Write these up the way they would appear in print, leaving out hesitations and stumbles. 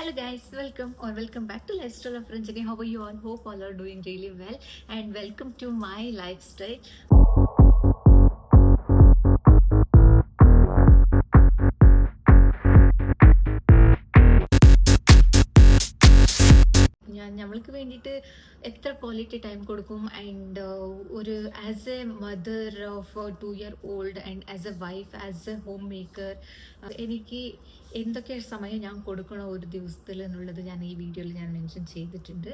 Hello guys, welcome back to Lifestyle of Ranjani. How are you all? Hope all are doing really well and welcome to my lifestyle. നമ്മൾക്ക് വേണ്ടിയിട്ട് എത്ര quality time കൊടുക്കും and ഒരു as A mother of 2-year-old and as A wife as A home maker എനിക്ക് എന്തൊക്കെ സമയം ഞാൻ കൊടുക്കണോ ഒരു ദിവസത്തിൽ എന്നുള്ളത് ഞാൻ ഈ വീഡിയോയിൽ ഞാൻ മെൻഷൻ ചെയ്തിട്ടുണ്ട്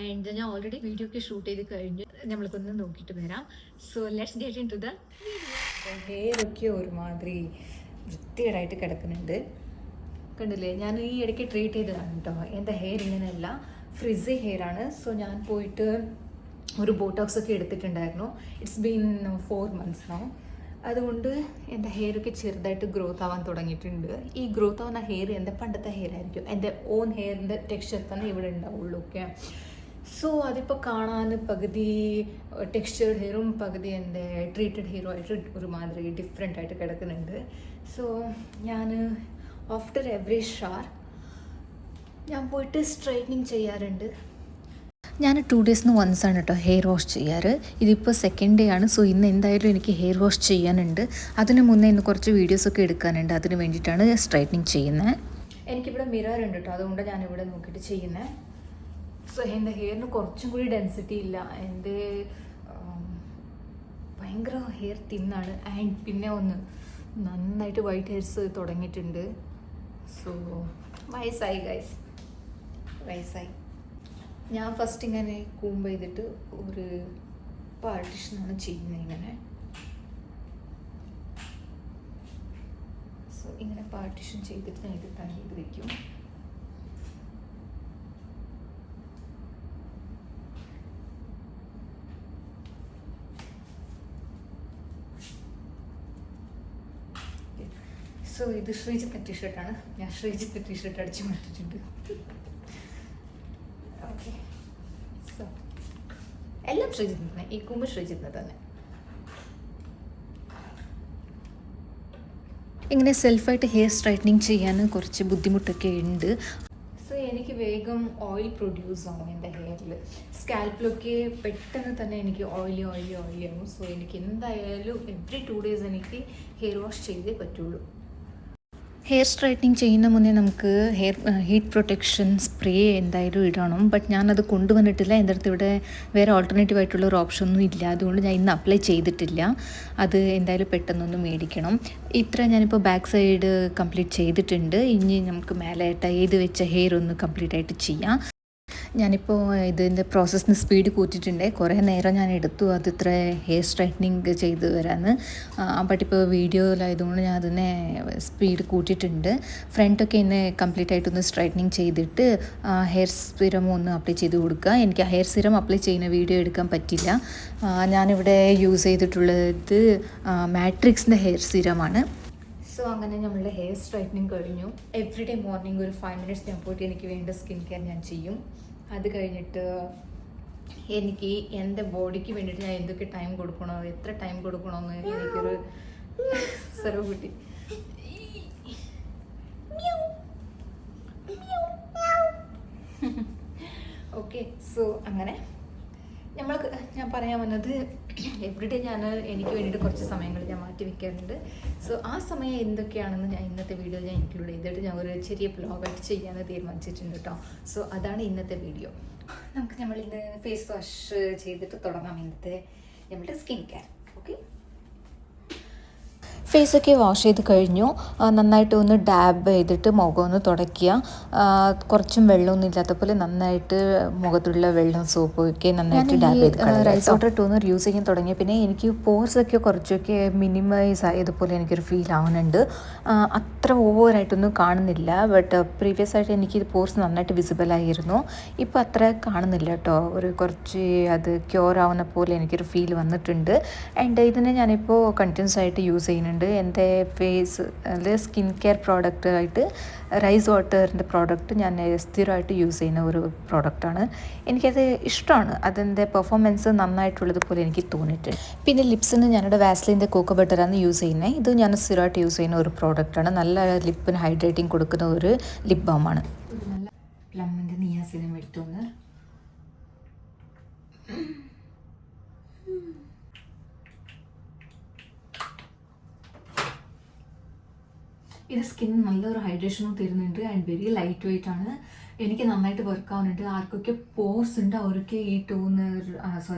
ആൻഡ് ഞാൻ ഓൾറെഡി വീഡിയോ ഒക്കെ ഷൂട്ട് ചെയ്ത് കഴിഞ്ഞ് നമ്മൾക്കൊന്ന് നോക്കിയിട്ട് വരാം. So let's get into the ഹെയറൊക്കെ ഒരുമാതിരി വൃത്തികേടായിട്ട് കിടക്കുന്നുണ്ട്. കണ്ടില്ലേ, ഞാൻ ഈ ഇടയ്ക്ക് ട്രീറ്റ് ചെയ്തതാണ് കേട്ടോ. എൻ്റെ ഹെയർ ഇങ്ങനെയല്ല, ഫ്രിസി ഹെയർ ആണ്. സോ ഞാൻ പോയിട്ട് ഒരു ബോട്ടോക്സ് ഒക്കെ എടുത്തിട്ടുണ്ടായിരുന്നു. It's been 4 months no. അതുകൊണ്ട് എൻ്റെ ഹെയറൊക്കെ ചെറുതായിട്ട് ഗ്രോത്ത് ആവാൻ തുടങ്ങിയിട്ടുണ്ട്. ഈ ഗ്രോത്ത് ആവുന്ന ഹെയർ എൻ്റെ പണ്ടത്തെ ഹെയർ ആയിരിക്കും. എൻ്റെ ഓൺ ഹെയറിൻ്റെ ടെക്സ്ചർ തന്നെ ഇവിടെ ഉണ്ടാവുള്ളൂ. ഓക്കെ, സോ അതിപ്പോൾ കാണാൻ പകുതി ടെക്സ്ചേർഡ് ഹെയറും പകുതി എൻ്റെ ട്രീറ്റഡ് ഹെയറും ആയിട്ട് ഒരുമാതിരി ഡിഫറെൻ്റ് ആയിട്ട് കിടക്കുന്നുണ്ട്. സോ ഞാൻ ആഫ്റ്റർ എവറി ഷവർ ഞാൻ പോയിട്ട് സ്ട്രൈറ്റനിങ് ചെയ്യാറുണ്ട്. ഞാൻ 2 days once ആണ് കേട്ടോ ഹെയർ വാഷ് ചെയ്യാറ്. ഇതിപ്പോൾ 2nd day ആണ്. സോ ഇന്ന് എന്തായാലും എനിക്ക് ഹെയർ വാഷ് ചെയ്യാനുണ്ട്. അതിന് മുന്നേ ഇന്ന് കുറച്ച് വീഡിയോസൊക്കെ എടുക്കാനുണ്ട്. അതിന് വേണ്ടിയിട്ടാണ് സ്ട്രൈറ്റനിങ് ചെയ്യുന്നത്. എനിക്കിവിടെ മിറർ ഉണ്ട് കേട്ടോ, അതുകൊണ്ട് ഞാനിവിടെ നോക്കിയിട്ട് ചെയ്യുന്നത്. സോ എൻ്റെ ഹെയറിന് കുറച്ചും കൂടി ഡെൻസിറ്റി ഇല്ല. എൻ്റെ ഭയങ്കര ഹെയർ തിന്നാണ് ആൻഡ് പിന്നെ ഒന്ന് നന്നായിട്ട് വൈറ്റ് ഹെയർസ് തുടങ്ങിയിട്ടുണ്ട്. സോ വയസ്സായി ഗൈസ്, വയസ്സായി. ഞാൻ ഫസ്റ്റ് ഇങ്ങനെ കൂമ്പ് ചെയ്തിട്ട് ഒരു പാർട്ടിഷനാണ് ചെയ്യുന്നത് ഇങ്ങനെ. സോ ഇങ്ങനെ പാർട്ടിഷൻ ചെയ്തിട്ട് ഞാൻ ഇത് ടൈ ചെയ്ത് വയ്ക്കും. സോ ഇത് ശ്രീജിത്തിൻ്റെ ടീഷർട്ടാണ്. ഞാൻ ശ്രീജിത്ത് ടീഷർട്ട് അടിച്ച് മാറ്റിയിട്ടുണ്ട്. ഓക്കെ, സോ എല്ലാം ശ്രീജിത്തിന് തന്നെ, ഈ കൂമ്പ് ശ്രീജിത്തിന് തന്നെ. ഇങ്ങനെ സെൽഫായിട്ട് ഹെയർ സ്ട്രൈറ്റനിങ് ചെയ്യാൻ കുറച്ച് ബുദ്ധിമുട്ടൊക്കെ ഉണ്ട്. സോ എനിക്ക് വേഗം ഓയിൽ പ്രൊഡ്യൂസ് ആവും എൻ്റെ ഹെയറിൽ. സ്കാൽപ്പിലൊക്കെ പെട്ടെന്ന് തന്നെ എനിക്ക് ഓയിലി ആവും. സോ എനിക്ക് എന്തായാലും എവറി 2 days എനിക്ക് ഹെയർ വാഷ് ചെയ്തേ പറ്റുള്ളൂ. ഹെയർ സ്ട്രൈറ്റനിങ് ചെയ്യുന്ന മുന്നേ നമുക്ക് ഹീറ്റ് പ്രൊട്ടക്ഷൻ സ്പ്രേ എന്തായാലും ഇടണം. ബട്ട് ഞാനത് കൊണ്ടുവന്നിട്ടില്ല. എൻ്റെ അടുത്ത് ഇവിടെ വേറെ ഓൾട്ടർനേറ്റീവ് ആയിട്ടുള്ള ഒരു ഓപ്ഷനൊന്നും ഇല്ല. അതുകൊണ്ട് ഞാൻ ഇന്ന് അപ്ലൈ ചെയ്തിട്ടില്ല. അത് എന്തായാലും പെട്ടെന്നൊന്ന് മേടിക്കണം. ഇത്ര ഞാനിപ്പോൾ ബാക്ക് സൈഡ് കംപ്ലീറ്റ് ചെയ്തിട്ടുണ്ട്. ഇനി നമുക്ക് മേലെ ടൈ ചെയ്ത് വെച്ച ഹെയർ ഒന്ന് കംപ്ലീറ്റ് ആയിട്ട് ചെയ്യാം. ഞാനിപ്പോൾ ഇതിൻ്റെ പ്രോസസ്സിന് സ്പീഡ് കൂട്ടിയിട്ടുണ്ട്. കുറേ നേരം ഞാൻ എടുത്തു അത് ഇത്ര ഹെയർ സ്ട്രൈറ്റനിങ് ചെയ്ത് വരാമെന്ന്. ബട്ട് ഇപ്പോൾ വീഡിയോയിലായതുകൊണ്ട് ഞാൻ അതിനെ സ്പീഡ് കൂട്ടിയിട്ടുണ്ട്. ഫ്രണ്ടൊക്കെ ഇന്ന് കംപ്ലീറ്റ് ആയിട്ടൊന്ന് സ്ട്രൈറ്റനിങ് ചെയ്തിട്ട് ഹെയർ സിറം ഒന്ന് അപ്ലൈ ചെയ്ത് കൊടുക്കുക. എനിക്ക് ആ ഹെയർ സിറം അപ്ലൈ ചെയ്യുന്ന വീഡിയോ എടുക്കാൻ പറ്റില്ല. ഞാനിവിടെ യൂസ് ചെയ്തിട്ടുള്ളത് മാട്രിക്സിൻ്റെ ഹെയർ സിറമാണ്. സോ അങ്ങനെ നമ്മളുടെ ഹെയർ സ്ട്രൈറ്റനിങ് കഴിഞ്ഞു. എവറി ഡേ മോർണിംഗ് ഒരു 5 minutes ഞാൻ പോയിട്ട് എനിക്ക് വേണ്ട സ്കിൻ കെയർ ഞാൻ ചെയ്യും. അത് കഴിഞ്ഞിട്ട് എനിക്ക് എൻ്റെ ബോഡിക്ക് വേണ്ടിയിട്ട് ഞാൻ എന്തൊക്കെ ടൈം കൊടുക്കണോ, എത്ര ടൈം കൊടുക്കണമെന്ന് എനിക്കൊരു സെർവ് കിട്ടി. ഓക്കെ, സോ അങ്ങനെ ഞാൻ പറയാൻ വന്നത് എവറിഡേ എനിക്ക് വേണ്ടിയിട്ട് കുറച്ച് സമയങ്ങൾ ഞാൻ മാറ്റി വയ്ക്കാറുണ്ട്. സോ ആ സമയം എന്തൊക്കെയാണെന്ന് ഞാൻ ഇന്നത്തെ വീഡിയോ ഞാൻ ഇൻക്ലൂഡ് ചെയ്തിട്ട് ഞാൻ ഒരു ചെറിയ വ്ലോഗായിട്ട് ചെയ്യാമെന്ന് തീരുമാനിച്ചിട്ടുണ്ട് കേട്ടോ. സോ അതാണ് ഇന്നത്തെ വീഡിയോ. നമ്മളിന്ന് ഫേസ് വാഷ് ചെയ്തിട്ട് തുടങ്ങാം ഇന്നത്തെ നമ്മളുടെ സ്കിൻ കെയർ. ഓക്കെ, ഫേസൊക്കെ വാഷ് ചെയ്ത് കഴിഞ്ഞു. നന്നായിട്ട് ഒന്ന് ഡാബ് ചെയ്തിട്ട് മുഖം ഒന്ന് തുടയ്ക്കുക. കുറച്ചും വെള്ളമൊന്നും ഇല്ലാത്ത പോലെ നന്നായിട്ട് മുഖത്തുള്ള വെള്ളം സോപ്പൊക്കെ നന്നായിട്ട് ഡാബ് ചെയ്ത് റൈസ് വാട്ടർ ടോണർ യൂസ് ചെയ്യാൻ തുടങ്ങിയ പിന്നെ എനിക്ക് പോർസൊക്കെ കുറച്ചൊക്കെ മിനിമൈസ് ആയതുപോലെ എനിക്കൊരു ഫീൽ ആവുന്നുണ്ട്. അത്ര ഓവറായിട്ടൊന്നും കാണുന്നില്ല. ബട്ട് പ്രീവിയസ് ആയിട്ട് എനിക്ക് പോർസ് നന്നായിട്ട് വിസിബിൾ ആയിരുന്നു. ഇപ്പോൾ അത്ര കാണുന്നില്ല കേട്ടോ. കുറച്ച് അത് ക്യൂർ ആവുന്ന പോലെ എനിക്കൊരു ഫീൽ വന്നിട്ടുണ്ട്. ആൻഡ് ഇതിനെ ഞാനിപ്പോൾ കണ്ടിന്യൂസ് ആയിട്ട് യൂസ് ചെയ്യുന്നുണ്ട്. എൻ്റെ ഫേസ് സ്കിൻ കെയർ പ്രോഡക്റ്റ് ആയിട്ട് റൈസ് വാട്ടറിൻ്റെ പ്രോഡക്റ്റ് ഞാൻ സ്ഥിരമായിട്ട് യൂസ് ചെയ്യുന്ന ഒരു പ്രോഡക്റ്റാണ്. എനിക്കത് ഇഷ്ടമാണ്. അതിൻ്റെ പെർഫോമൻസ് നന്നായിട്ടുള്ളതുപോലെ എനിക്ക് തോന്നിയിട്ടുണ്ട്. പിന്നെ ലിപ്സിന് ഞാനിവിടെ വാസ്ലിൻ്റെ കോക്കോ ബട്ടറാണ് യൂസ് ചെയ്യുന്നത്. ഇത് ഞാൻ സ്ഥിരമായിട്ട് യൂസ് ചെയ്യുന്ന ഒരു പ്രോഡക്റ്റാണ്. നല്ല ലിപ്പിന് ഹൈഡ്രേറ്റിംഗ് കൊടുക്കുന്ന ഒരു ലിപ് ബാമാണ്. പ്ലമ്മിൻ്റെ നിയാസിനം എടുത്തോന്ന്. ഇത് സ്കിൻ നല്ലൊരു ഹൈഡ്രേഷനും തരുന്നുണ്ട് ആൻഡ് വെരി ലൈറ്റ് വെയിറ്റ് ആണ്. എനിക്ക് നന്നായിട്ട് വർക്ക് ആവുന്നുണ്ട്. ആർക്കൊക്കെ പോർസ് ഉണ്ട് അവർക്ക് ഈ ടോണർ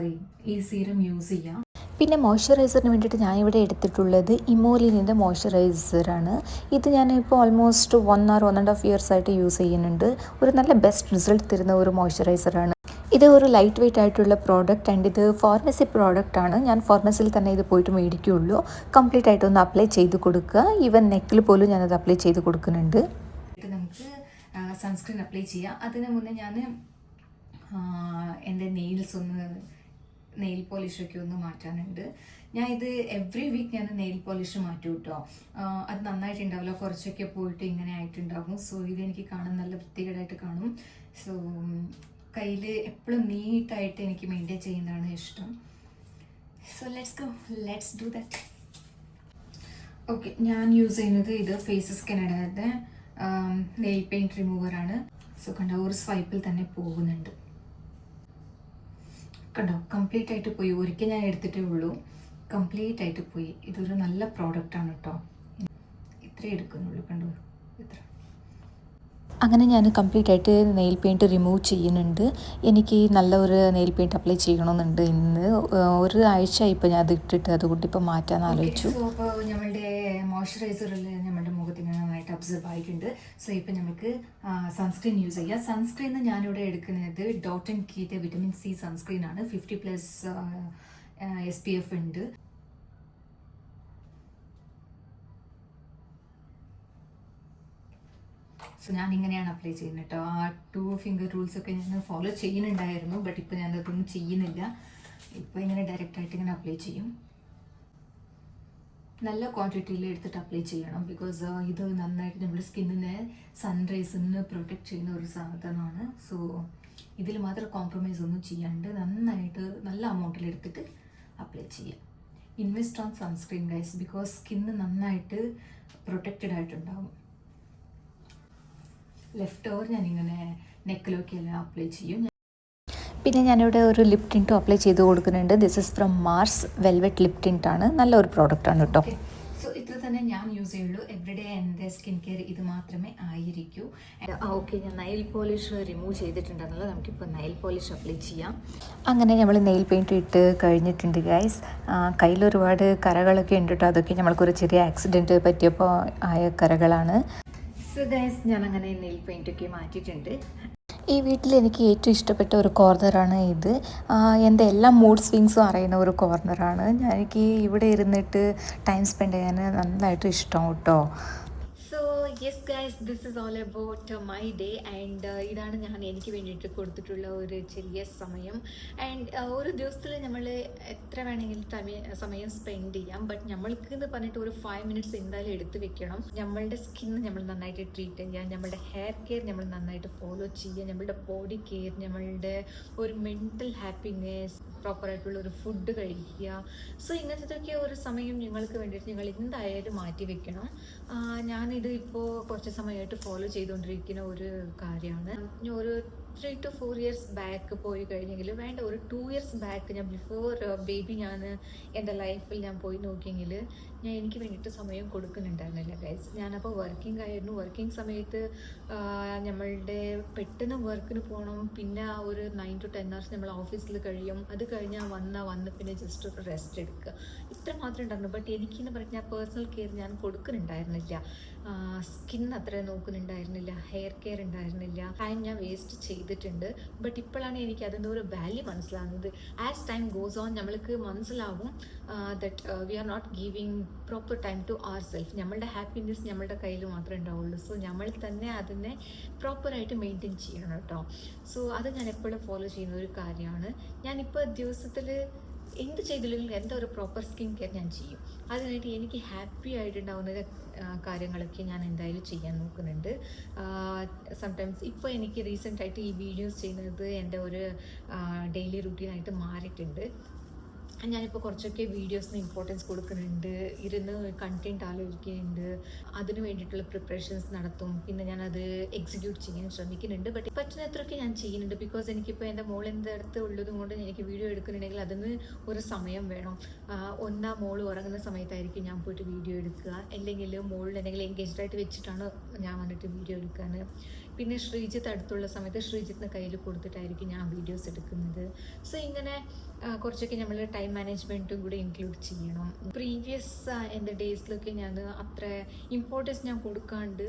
ഈ സീരം യൂസ് ചെയ്യാം. പിന്നെ മോയ്സ്ചറൈസറിന് വേണ്ടിയിട്ട് ഞാൻ ഇവിടെ എടുത്തിട്ടുള്ളത് ഇമോലിനിൻ്റെ മോയ്സ്ചറൈസറാണ്. ഇത് ഞാനിപ്പോൾ ഓൾമോസ്റ്റ് 1 or 1.5 years ആയിട്ട് യൂസ് ചെയ്യുന്നുണ്ട്. ഒരു നല്ല ബെസ്റ്റ് റിസൾട്ട് തരുന്ന ഒരു മോയ്സ്ചറൈസറാണ്. ഇത് ഒരു ലൈറ്റ് വെയിറ്റ് ആയിട്ടുള്ള പ്രോഡക്റ്റ് ആൻഡ് ഇത് ഫാർമസി പ്രോഡക്റ്റാണ്. ഞാൻ ഫാർമസിയിൽ തന്നെ ഇത് പോയിട്ട് മേടിക്കുകയുള്ളൂ. കംപ്ലീറ്റ് ആയിട്ടൊന്ന് അപ്ലൈ ചെയ്ത് കൊടുക്കുക. ഈവൻ നെക്കിൽ പോലും ഞാനത് അപ്ലൈ ചെയ്ത് കൊടുക്കുന്നുണ്ട്. നമുക്ക് സൺസ്ക്രീൻ അപ്ലൈ ചെയ്യാം. അതിന് മുന്നേ ഞാൻ എൻ്റെ നെയിൽ പോളിഷൊക്കെ ഒന്ന് മാറ്റാനുണ്ട്. ഞാൻ ഇത് എവറി വീക്ക് ഞാൻ നെയിൽ പോളിഷ് മാറ്റും കേട്ടോ. അത് നന്നായിട്ടുണ്ടാവില്ല, കുറച്ചൊക്കെ പോയിട്ട് ഇങ്ങനെ ആയിട്ടുണ്ടാകും. സോ ഇതെനിക്ക് കാണാൻ നല്ല വൃത്തികേടായിട്ട് കാണും. സോ കയ്യിൽ എപ്പോഴും നീറ്റായിട്ട് എനിക്ക് മെയിൻറ്റെയിൻ ചെയ്യുന്നതാണ് ഇഷ്ടം. So let's do that. Okay, ഞാൻ യൂസ് ചെയ്യുന്നത് ഇത് ഫേസസ് കനഡയുടെ നെയിൽ പെയിൻറ്റ് റിമൂവറാണ്. സോ കണ്ടോ, ഒരു സ്വൈപ്പിൽ തന്നെ പോകുന്നുണ്ട്. കണ്ടോ, കംപ്ലീറ്റ് ആയിട്ട് പോയി. ഒരിക്കൽ ഞാൻ എടുത്തിട്ടേ ഉള്ളൂ, കംപ്ലീറ്റ് ആയിട്ട് പോയി. ഇതൊരു നല്ല പ്രോഡക്റ്റാണ് കേട്ടോ. ഇത്രേ എടുക്കുന്നുള്ളൂ, കണ്ടോ ഇത്ര. അങ്ങനെ ഞാൻ കംപ്ലീറ്റ് ആയിട്ട് നെയിൽ പെയിൻറ്റ് റിമൂവ് ചെയ്യുന്നുണ്ട്. എനിക്ക് നല്ല ഒരു നെയിൽ പെയിൻറ്റ് അപ്ലൈ ചെയ്യണമെന്നുണ്ട്. ഇന്ന് ഒരു ആഴ്ച ഇപ്പോൾ ഞാൻ അത് ഇട്ടിട്ട്, അതുകൊണ്ട് ഇപ്പോൾ മാറ്റാൻ ആലോചിച്ചു. സോ അപ്പോൾ നമ്മളുടെ മോയ്സ്ചറൈസറിൽ നമ്മുടെ മുഖത്ത് ഇങ്ങനെ നന്നായിട്ട് അബ്സർവ് ആയിട്ടുണ്ട്. സോ ഇപ്പം നമുക്ക് സൺസ്ക്രീൻ യൂസ് ചെയ്യാം. സൺസ്ക്രീൻ ഞാനിവിടെ എടുക്കുന്നത് ഡോട്ട് ആൻഡ് കീയുടെ വിറ്റമിൻ സി സൺസ്ക്രീൻ ആണ്. 50+ SPF ഉണ്ട്. സോ ഞാനിങ്ങനെയാണ് അപ്ലൈ ചെയ്യുന്നത് കേട്ടോ. ആ 2 finger റൂൾസൊക്കെ ഞാൻ ഫോളോ ചെയ്യുന്നുണ്ടായിരുന്നു, ബട്ട് ഇപ്പോൾ ഞാനതൊന്നും ചെയ്യുന്നില്ല. ഇപ്പോൾ ഇങ്ങനെ ഡയറക്റ്റായിട്ട് ഇങ്ങനെ അപ്ലൈ ചെയ്യും. നല്ല ക്വാണ്ടിറ്റിയിൽ എടുത്തിട്ട് അപ്ലൈ ചെയ്യണം. ബിക്കോസ് ഇത് നന്നായിട്ട് നമ്മുടെ സ്കിന്നിനെ സൺറൈസിന് പ്രൊട്ടക്റ്റ് ചെയ്യുന്ന ഒരു സാധനമാണ്. സോ ഇതിൽ മാത്രം കോംപ്രമൈസ് ഒന്നും ചെയ്യാണ്ട് നന്നായിട്ട് നല്ല അമൗണ്ടിൽ എടുത്തിട്ട് അപ്ലൈ ചെയ്യാം. Invest on sunscreen guys, because skin നന്നായിട്ട് പ്രൊട്ടക്റ്റഡ് ആയിട്ടുണ്ടാവും. ലെഫ്റ്റ് ഓവർ ഞാനിങ്ങനെ നെക്കിലൊക്കെയെല്ലാം അപ്ലൈ ചെയ്യും. പിന്നെ ഞാനിവിടെ ഒരു ലിപ് ടിൻറ്റും അപ്ലൈ ചെയ്ത് കൊടുക്കുന്നുണ്ട്. This is from Mars velvet lip ടിൻറ്റാണ്. നല്ലൊരു പ്രോഡക്റ്റാണ് കേട്ടോ. സോ ഇത്ര തന്നെ ഞാൻ യൂസ് ചെയ്യുള്ളൂ. എവറിഡേ എൻ്റെ സ്കിൻ കെയർ ഇത് മാത്രമേ ആയിരിക്കൂ. ഓക്കെ, ഞാൻ നെയിൽ പോളിഷ് റിമൂവ് ചെയ്തിട്ടുണ്ടെന്നല്ലോ. നമുക്കിപ്പോൾ നെയിൽ പോളിഷ് അപ്ലൈ ചെയ്യാം. അങ്ങനെ നമ്മൾ നെയിൽ പെയിൻറ്റ് ഇട്ട് കഴിഞ്ഞിട്ടുണ്ട് ഗൈസ്. കയ്യിലൊരുപാട് കറകളൊക്കെ ഉണ്ട് കേട്ടോ. അതൊക്കെ നമ്മൾക്കൊരു ചെറിയ ആക്സിഡൻറ്റ് പറ്റിയപ്പോൾ ആയ കറകളാണ്. സോ ഗൈസ്, ഞാൻ അങ്ങനെ നെയിൽ പെയിൻറ്റൊക്കെ മാറ്റിയിട്ടുണ്ട്. ഈ വീട്ടിൽ എനിക്ക് ഏറ്റവും ഇഷ്ടപ്പെട്ട ഒരു കോർണറാണ് ഇത്. എൻ്റെ എല്ലാ മൂഡ് സ്വിങ്സും അറിയുന്ന ഒരു കോർണറാണ്. എനിക്ക് ഇവിടെ ഇരുന്നിട്ട് ടൈം സ്പെൻഡ് ചെയ്യാൻ നന്നായിട്ട് ഇഷ്ടം കേട്ടോ. So yes guys, this is all about my day. And ഇതാണ് ഞാൻ എനിക്ക് വേണ്ടിയിട്ട് കൊടുത്തിട്ടുള്ള ഒരു ചെറിയ സമയം. ആൻഡ് ഒരു ദിവസത്തിൽ നമ്മൾ എത്ര വേണമെങ്കിലും സമയം സ്പെൻഡ് ചെയ്യാം. ബട്ട് നമ്മൾക്ക് എന്ന് പറഞ്ഞിട്ട് ഒരു 5 minutes എന്തായാലും എടുത്ത് വെക്കണം. നമ്മളുടെ സ്കിൻ നമ്മൾ നന്നായിട്ട് ട്രീറ്റ് ചെയ്യുക, നമ്മളുടെ ഹെയർ കെയർ നമ്മൾ നന്നായിട്ട് ഫോളോ ചെയ്യുക, നമ്മളുടെ ബോഡി കെയർ, നമ്മളുടെ ഒരു മെൻ്റൽ ഹാപ്പിനെസ്, പ്രോപ്പറായിട്ടുള്ള ഒരു ഫുഡ് കഴിക്കുക. സോ ഇങ്ങനത്തെയൊക്കെ ഒരു സമയം നിങ്ങൾക്ക് വേണ്ടിയിട്ട് നിങ്ങൾ എന്തായാലും മാറ്റി വെക്കണം. ഞാനിത് ഇപ്പോൾ കുറച്ച് സമയമായിട്ട് ഫോളോ ചെയ്തുകൊണ്ടിരിക്കുന്ന ഒരു കാര്യമാണ്. ഒരു 3 to 4 years ബാക്ക് പോയി കഴിഞ്ഞെങ്കിൽ വേണ്ട, ഒരു 2 years ബാക്ക് ഞാൻ ബിഫോർ ബേബി ഞാൻ എൻ്റെ ലൈഫിൽ ഞാൻ പോയി നോക്കിയെങ്കിൽ ഞാൻ എനിക്ക് വേണ്ടിയിട്ട് സമയം കൊടുക്കുന്നുണ്ടായിരുന്നില്ല ഗൈസ്. ഞാനപ്പോൾ വർക്കിംഗ് ആയിരുന്നു. വർക്കിംഗ് സമയത്ത് നമ്മളുടെ പെട്ടെന്ന് വർക്കിന് പോകണം. പിന്നെ ഒരു 9 to 10 hours നമ്മൾ ഓഫീസിൽ കഴിയും. അത് കഴിഞ്ഞാൽ വന്ന് പിന്നെ ജസ്റ്റ് ഒരു റെസ്റ്റ് എടുക്കുക, ഇത്ര മാത്രമേ ഉണ്ടായിരുന്നു. ബട്ട് എനിക്കെന്ന് പറഞ്ഞാൽ പേഴ്സണൽ കെയർ ഞാൻ കൊടുക്കുന്നുണ്ടായിരുന്നില്ല. സ്കിൻ അത്ര നോക്കുന്നുണ്ടായിരുന്നില്ല, ഹെയർ കെയർ ഉണ്ടായിരുന്നില്ല. ടൈം ഞാൻ വേസ്റ്റ് ചെയ്തിട്ടുണ്ട്. ബട്ട് ഇപ്പോഴാണ് എനിക്ക് അതിൻ്റെ ഒരു വാല്യൂ മനസ്സിലാകുന്നത്. ആസ് ടൈം ഗോസ് ഓൺ നമ്മൾക്ക് മനസ്സിലാവും that we are not giving proper time to our self. നമ്മളുടെ ഹാപ്പിനെസ് നമ്മളുടെ കയ്യിൽ മാത്രമേ ഉണ്ടാവുള്ളൂ. സോ നമ്മൾ തന്നെ അതിനെ പ്രോപ്പറായിട്ട് മെയിൻറ്റെയിൻ ചെയ്യണം കേട്ടോ. സോ അത് ഞാൻ എപ്പോഴും ഫോളോ ചെയ്യുന്ന ഒരു കാര്യമാണ്. ഞാനിപ്പോൾ ദിവസത്തിൽ എന്ത് ചെയ്തില്ലെങ്കിലും എൻ്റെ ഒരു പ്രോപ്പർ സ്കിൻ കെയർ ഞാൻ ചെയ്യും. അതിനായിട്ട് എനിക്ക് ഹാപ്പി ആയിട്ടുണ്ടാവുന്ന കാര്യങ്ങളൊക്കെ ഞാൻ എന്തായാലും ചെയ്യാൻ നോക്കുന്നുണ്ട്. സംടൈംസ് ഇപ്പോൾ എനിക്ക് റീസെൻ്റായിട്ട് ഈ വീഡിയോസ് ചെയ്യുന്നത് എൻ്റെ ഒരു ഡെയിലി റുട്ടീനായിട്ട് മാറിയിട്ടുണ്ട്. ഞാനിപ്പോൾ കുറച്ചൊക്കെ വീഡിയോസിന് ഇമ്പോർട്ടൻസ് കൊടുക്കുന്നുണ്ട്, ഇരുന്ന് കണ്ടൻറ് ആലോചിക്കുന്നുണ്ട്, അതിന് വേണ്ടിയിട്ടുള്ള പ്രിപ്പറേഷൻസ് നടത്തും, പിന്നെ ഞാനത് എക്സിക്യൂട്ട് ചെയ്യാൻ ശ്രമിക്കുന്നുണ്ട്. ബട്ട് പറ്റുന്നത്രയൊക്കെ ഞാൻ ചെയ്യുന്നുണ്ട്. ബിക്കോസ് എനിക്കിപ്പോൾ എൻ്റെ മോൾ എൻ്റെ അടുത്ത് ഉള്ളത് കൊണ്ട് എനിക്ക് വീഡിയോ എടുക്കുന്നുണ്ടെങ്കിൽ അതിന് ഒരു സമയം വേണം. ഒന്നാ മോൾ ഉറങ്ങുന്ന സമയത്തായിരിക്കും ഞാൻ പോയിട്ട് വീഡിയോ എടുക്കുക, അല്ലെങ്കിൽ മോളിൽ എന്തെങ്കിലും എൻഗേജ്ഡ് ആയിട്ട് വെച്ചിട്ടാണ് ഞാൻ വന്നിട്ട് വീഡിയോ എടുക്കാൻ. പിന്നെ ശ്രീജിത്ത് അടുത്തുള്ള സമയത്ത് ശ്രീജിത്തിൻ്റെ കയ്യിൽ കൊടുത്തിട്ടായിരിക്കും ഞാൻ വീഡിയോസ് എടുക്കുന്നത്. സോ ഇങ്ങനെ കുറച്ചൊക്കെ നമ്മൾ ടൈം മാനേജ്മെൻറ്റും കൂടെ ഇൻക്ലൂഡ് ചെയ്യണം. പ്രീവിയസ് എൻ്റെ ഡേയ്സിലൊക്കെ ഞാൻ അത്ര ഇമ്പോർട്ടൻസ് ഞാൻ കൊടുക്കാണ്ട്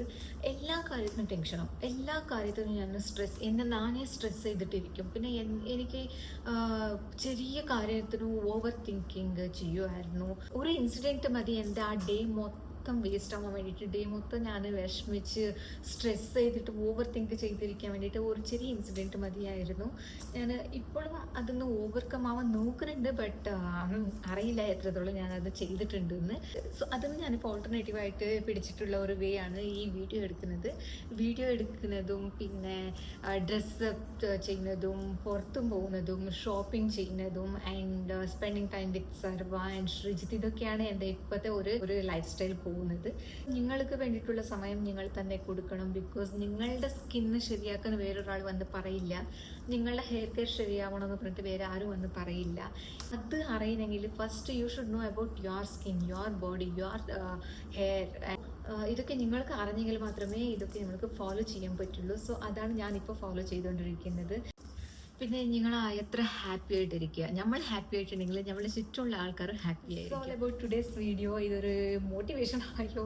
എല്ലാ കാര്യത്തിനും ടെൻഷനും, എല്ലാ കാര്യത്തിനും ഞാൻ നാനേ സ്ട്രെസ് ചെയ്തിട്ടിരിക്കും. പിന്നെ എനിക്ക് ചെറിയ കാര്യത്തിനും ഓവർ തിങ്കിങ് ചെയ്യുമായിരുന്നു. ഒരു ഇൻസിഡൻറ്റ് മതി എൻ്റെ ആ ഡേ മൊത്തം വേസ്റ്റ് ആവാൻ വേണ്ടിയിട്ട്, ഡേ മൊത്തം ഞാൻ വിഷമിച്ച് സ്ട്രെസ് ചെയ്തിട്ട് ഓവർ തിങ്ക് ചെയ്തിരിക്കാൻ വേണ്ടിയിട്ട് ഒരു ചെറിയ ഇൻസിഡൻറ്റ് മതിയായിരുന്നു. ഞാൻ ഇപ്പോഴും അതൊന്ന് ഓവർകം ആവാൻ നോക്കുന്നുണ്ട്. ബട്ട് അറിയില്ല എത്രത്തോളം ഞാനത് ചെയ്തിട്ടുണ്ടെന്ന്. സോ അതൊന്നും ഞാനിപ്പോൾ ഓൾട്ടർനേറ്റീവായിട്ട് പിടിച്ചിട്ടുള്ള ഒരു വേ ആണ് ഈ വീഡിയോ എടുക്കുന്നതും പിന്നെ ഡ്രസ്സ് ചെയ്യുന്നതും പുറത്തും പോകുന്നതും ഷോപ്പിംഗ് ചെയ്യുന്നതും ആൻഡ് സ്പെൻഡിങ് ടൈം വിത്ത് സർവ ആൻഡ് ശ്രീജിത്ത്. ഇതൊക്കെയാണ് എൻ്റെ ഇപ്പോഴത്തെ ഒരു ലൈഫ് സ്റ്റൈൽ പോകുന്നത്. നിങ്ങൾക്ക് വേണ്ടിയിട്ടുള്ള സമയം നിങ്ങൾ തന്നെ കൊടുക്കണം. ബിക്കോസ് നിങ്ങളുടെ സ്കിന്ന് ശരിയാക്കാൻ വേറൊരാൾ വന്ന് പറയില്ല, നിങ്ങളുടെ ഹെയർ കെയർ ശരിയാവണമെന്ന് പറഞ്ഞിട്ട് വേറെ ആരും വന്ന് പറയില്ല. അത് അറിയണമെങ്കിൽ first you should know about your skin, your body, your hair. ഇതൊക്കെ നിങ്ങൾക്ക് അറിഞ്ഞെങ്കിൽ മാത്രമേ ഇതൊക്കെ നിങ്ങൾക്ക് ഫോളോ ചെയ്യാൻ പറ്റുള്ളൂ. സോ അതാണ് ഞാനിപ്പോൾ ഫോളോ ചെയ്തുകൊണ്ടിരിക്കുന്നത്. പിന്നെ നിങ്ങൾ എത്ര ഹാപ്പി ആയിട്ടിരിക്കുക, നമ്മൾ ഹാപ്പി ആയിട്ടുണ്ടെങ്കിൽ നമ്മുടെ ചുറ്റുമുള്ള ആൾക്കാർ ഹാപ്പി ആയിരിക്കും. All about today's video. ഇതൊരു മോട്ടിവേഷൻ ആയോ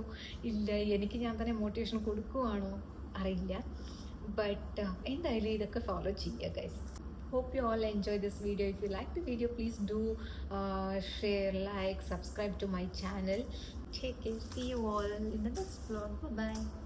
ഇല്ല, എനിക്ക് ഞാൻ തന്നെ മോട്ടിവേഷൻ കൊടുക്കുവാണോ അറിയില്ല. ബട്ട് എന്തായാലും ഇതൊക്കെ ഫോളോ ചെയ്യുക guys. Hope you all enjoy this video. If you like the video, please do share, like, subscribe to my channel. Take care. See you all in the next vlog. Bye bye.